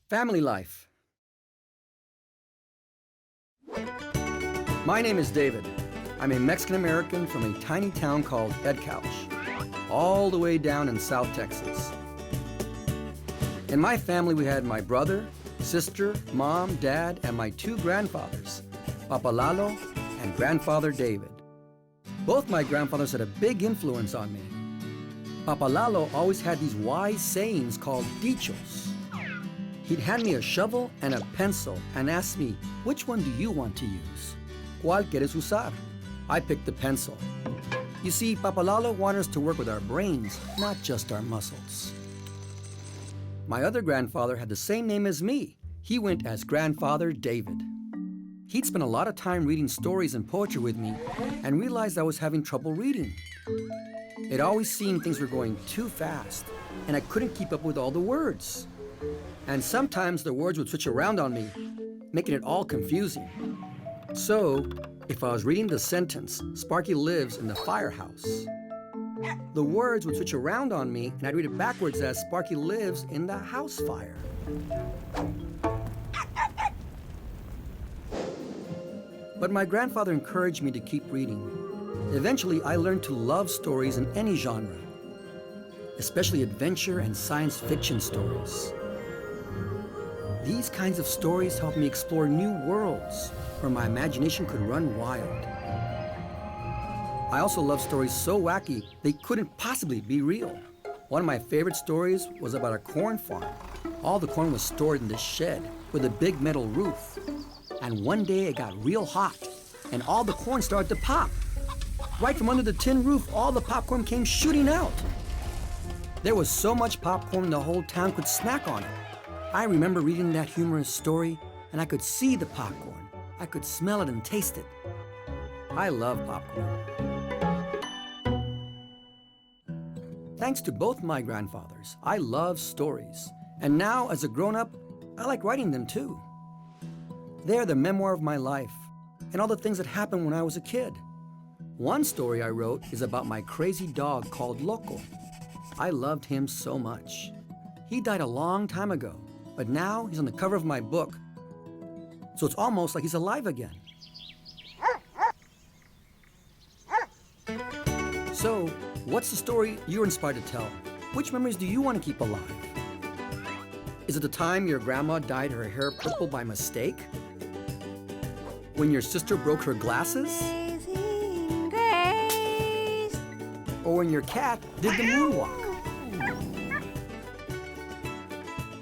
Family life. My name is David. I'm a Mexican American from a tiny town called Edcouch, all the way down in South Texas. In my family, we had my brother, sister, mom, dad, and my two grandfathers, Papa Lalo and Grandfather David. Both my grandfathers had a big influence on me. Papa Lalo always had these wise sayings called dichos. He'd hand me a shovel and a pencil and ask me, which one do you want to use? ¿Cuál quieres usar? I picked the pencil. You see, Papa Lalo wanted us to work with our brains, not just our muscles. My other grandfather had the same name as me. He went as Grandfather David. He'd spent a lot of time reading stories and poetry with me and realized I was having trouble reading. It always seemed things were going too fast, and I couldn't keep up with all the words. And sometimes the words would switch around on me, making it all confusing. So, if I was reading the sentence, Sparky lives in the firehouse, the words would switch around on me, and I'd read it backwards as Sparky lives in the house fire. But my grandfather encouraged me to keep reading. Eventually, I learned to love stories in any genre, especially adventure and science fiction stories. These kinds of stories helped me explore new worlds where my imagination could run wild. I also love stories so wacky they couldn't possibly be real. One of my favorite stories was about a corn farm. All the corn was stored in this shed with a big metal roof. And one day it got real hot, and all the corn started to pop. Right from under the tin roof, all the popcorn came shooting out. There was so much popcorn the whole town could snack on it. I remember reading that humorous story, and I could see the popcorn. I could smell it and taste it. I love popcorn. Thanks to both my grandfathers, I love stories. And now, as a grown-up, I like writing them too. They are the memoir of my life and all the things that happened when I was a kid. One story I wrote is about my crazy dog called Loco. I loved him so much. He died a long time ago, but now he's on the cover of my book. So it's almost like he's alive again. So, what's the story you're inspired to tell? Which memories do you want to keep alive? Is it the time your grandma dyed her hair purple by mistake? When your sister broke her glasses? Or when your cat did the moonwalk?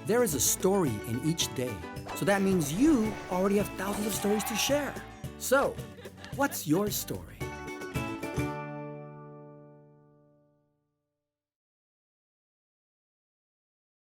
There is a story in each day, so that means you already have thousands of stories to share. So, what's your story?